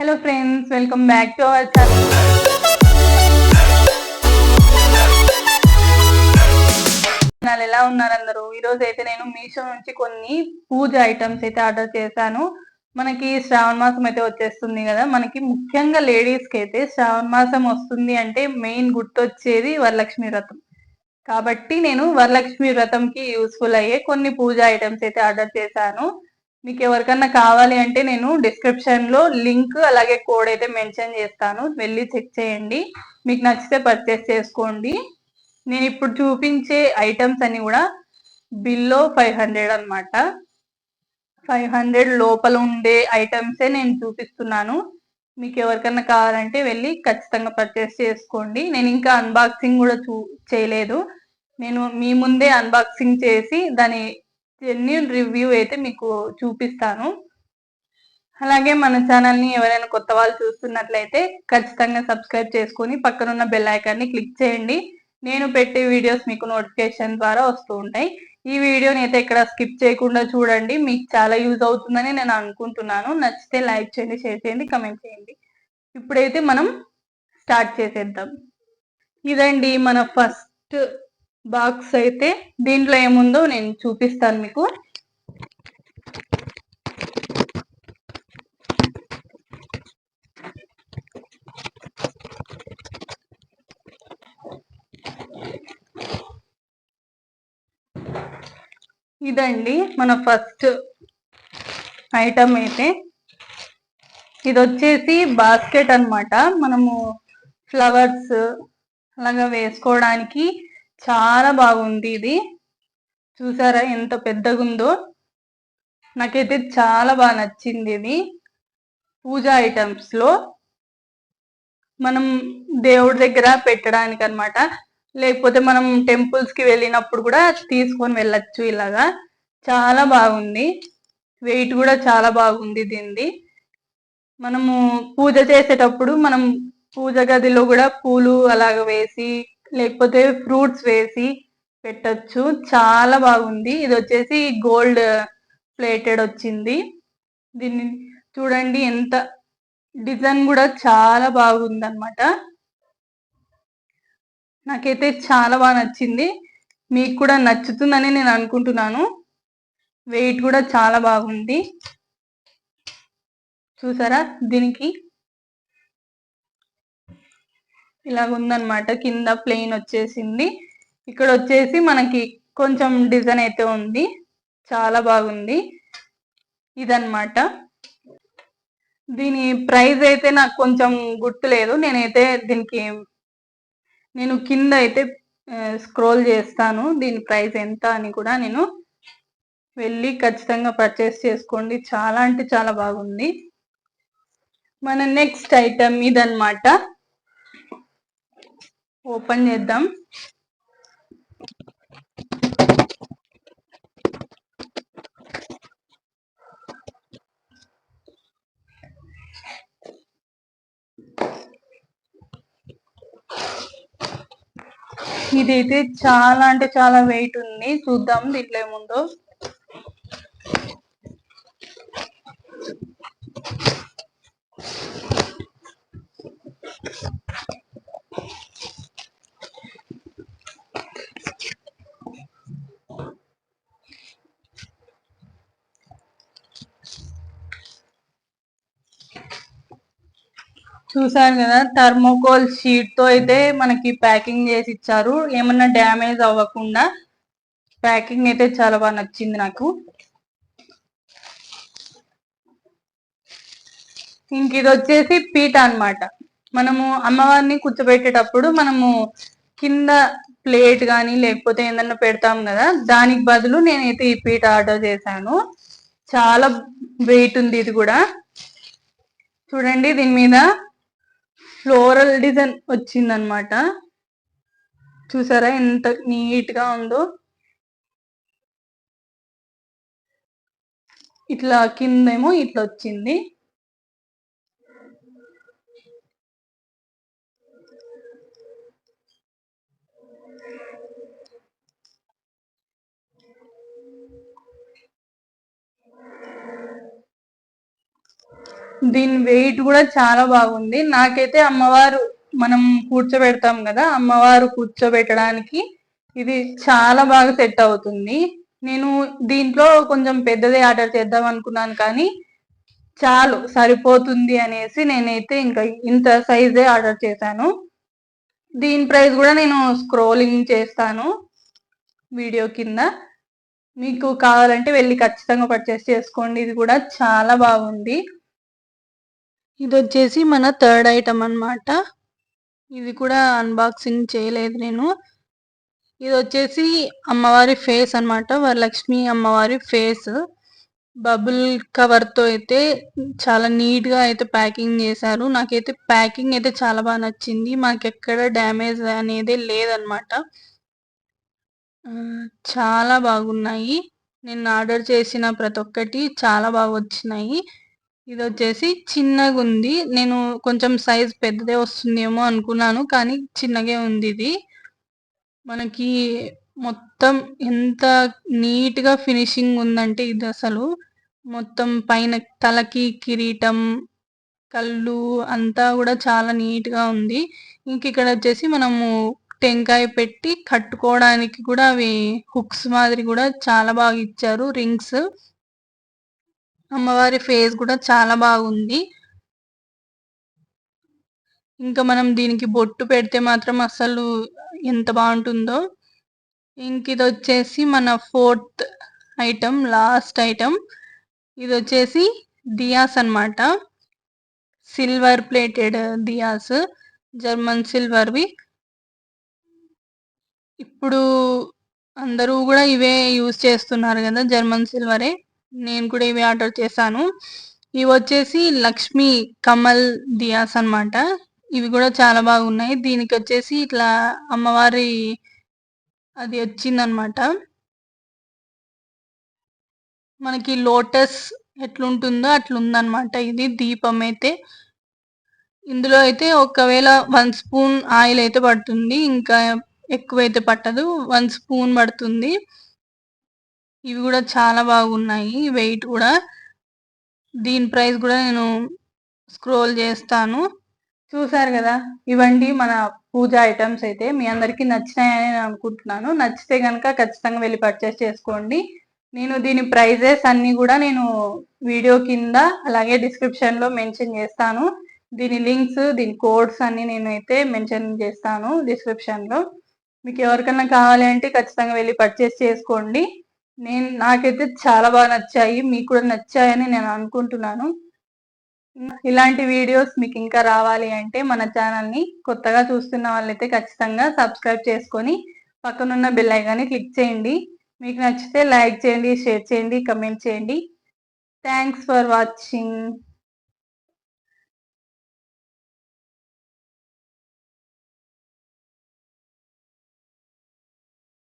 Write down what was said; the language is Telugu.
Hello friends, welcome back to our channel. ఎలా ఉన్నారు అందరూ? ఈరోజు అయితే నేను మీషో నుంచి కొన్ని పూజ ఐటమ్స్ అయితే ఆర్డర్ చేశాను. మనకి శ్రావణ మాసం అయితే వచ్చేస్తుంది కదా. మనకి ముఖ్యంగా లేడీస్కి అయితే శ్రావణ మాసం వస్తుంది అంటే మెయిన్ గుర్తొచ్చేది వరలక్ష్మి వ్రతం. కాబట్టి నేను వరలక్ష్మి వ్రతంకి యూస్ఫుల్ అయ్యే కొన్ని పూజ ఐటమ్స్ అయితే ఆర్డర్ చేశాను. మీకు ఎవరికన్నా కావాలి అంటే నేను డిస్క్రిప్షన్ లో లింక్ అలాగే కోడ్ అయితే మెన్షన్ చేస్తాను, వెళ్ళి చెక్ చేయండి. మీకు నచ్చితే పర్చేస్ చేసుకోండి. నేను ఇప్పుడు చూపించే ఐటమ్స్ అన్ని కూడా బిలో 500 అనమాట. 500 లోపల ఉండే ఐటమ్సే నేను చూపిస్తున్నాను. మీకు ఎవరికన్నా కావాలంటే వెళ్ళి ఖచ్చితంగా పర్చేస్ చేసుకోండి. నేను ఇంకా అన్బాక్సింగ్ కూడా చేయలేదు. నేను మీ ముందే అన్బాక్సింగ్ చేసి దాని జెన్యూన్ రివ్యూ అయితే మీకు చూపిస్తాను. అలాగే మన ఛానల్ని ఎవరైనా కొత్త వాళ్ళు చూస్తున్నట్లయితే ఖచ్చితంగా సబ్స్క్రైబ్ చేసుకొని పక్కనున్న బెల్ ఐకాన్ని క్లిక్ చేయండి. నేను పెట్టే వీడియోస్ మీకు నోటిఫికేషన్ ద్వారా వస్తూ ఉంటాయి. ఈ వీడియోని అయితే ఇక్కడ స్కిప్ చేయకుండా చూడండి, మీకు చాలా యూజ్ అవుతుందని నేను అనుకుంటున్నాను. నచ్చితే లైక్ చేయండి, షేర్ చేయండి, కమెంట్ చేయండి. ఇప్పుడైతే మనం స్టార్ట్ చేసేద్దాం. ఇదండి మన ఫస్ట్ బాక్స్. అయితే దీంట్లో ఏముందో నేను చూపిస్తాను మీకు. ఇదండి మన ఫస్ట్ ఐటమ్. అయితే ఇది వచ్చేసి బాస్కెట్ అన్నమాట. మనము ఫ్లవర్స్ అలాగా వేసుకోవడానికి చాలా బాగుంది. ఇది చూసారా ఎంత పెద్దగా ఉందో? నాకైతే చాలా బాగా నచ్చింది. ఇది పూజా ఐటమ్స్ లో మనం దేవుడి దగ్గర పెట్టడానికి అన్నమాట. లేకపోతే మనం టెంపుల్స్ కి వెళ్ళినప్పుడు కూడా తీసుకొని వెళ్ళచ్చు. ఇలాగా చాలా బాగుంది. వెయిట్ కూడా చాలా బాగుంది దీనిది. మనము పూజ చేసేటప్పుడు మనం పూజ గదిలో కూడా పూలు అలాగ వేసి లేకపోతే ఫ్రూట్స్ వేసి పెట్టచ్చు. చాలా బాగుంది. ఇది వచ్చేసి గోల్డ్ ప్లేటెడ్ వచ్చింది. దీన్ని చూడండి, ఎంత డిజైన్ కూడా చాలా బాగుంది అనమాట. నాకైతే చాలా బాగా నచ్చింది. మీకు కూడా నచ్చుతుందని నేను అనుకుంటున్నాను. వెయిట్ కూడా చాలా బాగుంది. చూసారా, దీనికి ఇలాగ ఉందన్నమాట. కింద ప్లెయిన్ వచ్చేసింది. ఇక్కడ వచ్చేసి మనకి కొంచెం డిజైన్ అయితే ఉంది. చాలా బాగుంది. ఇదన్నమాట. దీని ప్రైస్ అయితే నాకు కొంచెం గుర్తులేదు. నేను కింద అయితే స్క్రోల్ చేస్తాను దీని ప్రైస్ ఎంత అని కూడా. నేను వెళ్ళి ఖచ్చితంగా పర్చేస్ చేసుకోండి. చాలా అంటే చాలా బాగుంది. మన నెక్స్ట్ ఐటమ్ ఇదన్నమాట. ఓపెన్ చేద్దాం. ఇదైతే చాలా అంటే చాలా వెయిట్ ఉంది. చూద్దాం దీంట్లో ఏముందో. చూసారు కదా, థర్మోకోల్ షీట్ తో అయితే మనకి ప్యాకింగ్ చేసి ఇచ్చారు. ఏమన్నా డ్యామేజ్ అవ్వకుండా ప్యాకింగ్ అయితే చాలా బాగా నచ్చింది నాకు. ఇంక ఇది వచ్చేసి పీట అన్నమాట. మనము అమ్మవారిని కూర్చోబెట్టేటప్పుడు మనము కింద ప్లేట్ కానీ లేకపోతే ఏదన్నా పెడతాం కదా, దానికి బదులు నేనైతే ఈ పీట ఆర్డర్ చేశాను. చాలా వెయిట్ ఉంది. ఇది కూడా చూడండి, దీని మీద ఫ్లోరల్ డిజైన్ వచ్చిందనమాట. చూసారా ఎంత నీట్ గా ఉందో? ఇట్లా కిందేమో ఇట్లా వచ్చింది. దీని వెయిట్ కూడా చాలా బాగుంది. నాకైతే అమ్మవారు మనం కూర్చోబెడతాం కదా, అమ్మవారు కూర్చోబెట్టడానికి ఇది చాలా బాగా సెట్ అవుతుంది. నేను దీంట్లో కొంచెం పెద్దదే ఆర్డర్ చేద్దాం అనుకున్నాను, కానీ చాలు సరిపోతుంది అనేసి నేనైతే ఇంకా ఇంత సైజే ఆర్డర్ చేశాను. దీని ప్రైస్ కూడా నేను స్క్రోలింగ్ చేస్తాను వీడియో కింద. మీకు కావాలంటే వెళ్ళి ఖచ్చితంగా పర్చేస్ చేసుకోండి. ఇది కూడా చాలా బాగుంది. ఇది వచ్చేసి మన థర్డ్ ఐటమ్ అన్నమాట. ఇది కూడా అన్బాక్సింగ్ చేయలేదు నేను. ఇది వచ్చేసి అమ్మవారి ఫేస్ అన్నమాట, వరలక్ష్మి అమ్మవారి ఫేస్. బబుల్ కవర్ తో అయితే చాలా నీట్ గా అయితే ప్యాకింగ్ చేశారు. నాకైతే ప్యాకింగ్ అయితే చాలా బాగా నచ్చింది. మనకి ఎక్కడ డ్యామేజ్ అనేది లేదనమాట. చాలా బాగున్నాయి. నేను ఆర్డర్ చేసిన ప్రతి ఒక్కటి చాలా బాగా వచ్చినాయి. ఇది వచ్చేసి చిన్నగా ఉంది. నేను కొంచెం సైజ్ పెద్దదే వస్తుందేమో అనుకున్నాను, కానీ చిన్నగే ఉంది ఇది. మనకి మొత్తం ఎంత నీట్ గా ఫినిషింగ్ ఉందంటే ఇది అసలు మొత్తం పైన తలకి కిరీటం, కళ్ళు అంతా కూడా చాలా నీట్ గా ఉంది. ఇంక ఇక్కడ వచ్చేసి మనము టెంకాయ పెట్టి కట్టుకోవడానికి కూడా అవి హుక్స్ మాదిరి కూడా చాలా బాగా ఇచ్చారు, రింగ్స్. అమ్మవారి ఫేస్ కూడా చాలా బాగుంది. ఇంకా మనం దీనికి బొట్టు పెడితే మాత్రం అసలు ఎంత బాగుంటుందో. ఇంక ఇది వచ్చేసి మన ఫోర్త్ ఐటమ్, లాస్ట్ ఐటమ్. ఇది వచ్చేసి దియాస్ అన్నమాట. సిల్వర్ ప్లేటెడ్ దియాస్, జర్మన్ సిల్వర్వి. ఇప్పుడు అందరూ కూడా ఇవే యూజ్ చేస్తున్నారు కదా, జర్మన్ సిల్వరే. నేను కూడా ఇవే ఆర్డర్ చేశాను. ఇవి వచ్చేసి లక్ష్మీ కమల్ దియాస్ అన్నమాట. ఇవి కూడా చాలా బాగున్నాయి. దీనికి వచ్చేసి ఇట్లా అమ్మవారి అది వచ్చిందనమాట. మనకి లోటస్ ఎట్లుంటుందో అట్లుందనమాట ఇది దీపం అయితే. ఇందులో అయితే ఒకవేళ 1 స్పూన్ ఆయిల్ అయితే పడుతుంది, ఇంకా ఎక్కువైతే పట్టదు, 1 స్పూన్ పడుతుంది. ఇవి కూడా చాలా బాగున్నాయి, వెయిట్ కూడా. దీని ప్రైస్ కూడా నేను స్క్రోల్ చేస్తాను. చూసారు కదా, ఇవండి మన పూజ ఐటమ్స్. అయితే మీ అందరికీ నచ్చినాయని నేను అనుకుంటున్నాను. నచ్చితే కనుక ఖచ్చితంగా వెళ్ళి పర్చేస్ చేసుకోండి. నేను దీని ప్రైజెస్ అన్ని కూడా నేను వీడియో కింద అలాగే డిస్క్రిప్షన్ లో మెన్షన్ చేస్తాను. దీని లింక్స్, దీని కోడ్స్ అన్ని నేనైతే మెన్షన్ చేస్తాను డిస్క్రిప్షన్ లో. మీకు ఎవరికైనా కావాలి అంటే ఖచ్చితంగా వెళ్ళి పర్చేస్ చేసుకోండి. నాకైతే చాలా బాగా నచ్చాయి, మీకు కూడా నచ్చాయని నేను అనుకుంటున్నాను. ఇలాంటి వీడియోస్ మీకు ఇంకా రావాలి అంటే మన ఛానల్ని కొత్తగా చూస్తున్న వాళ్ళైతే ఖచ్చితంగా సబ్స్క్రైబ్ చేసుకొని పక్కనున్న బెల్ ఐకాన్ని క్లిక్ చేయండి. మీకు నచ్చితే లైక్ చేయండి, షేర్ చేయండి, కమెంట్ చేయండి. Thanks for watching.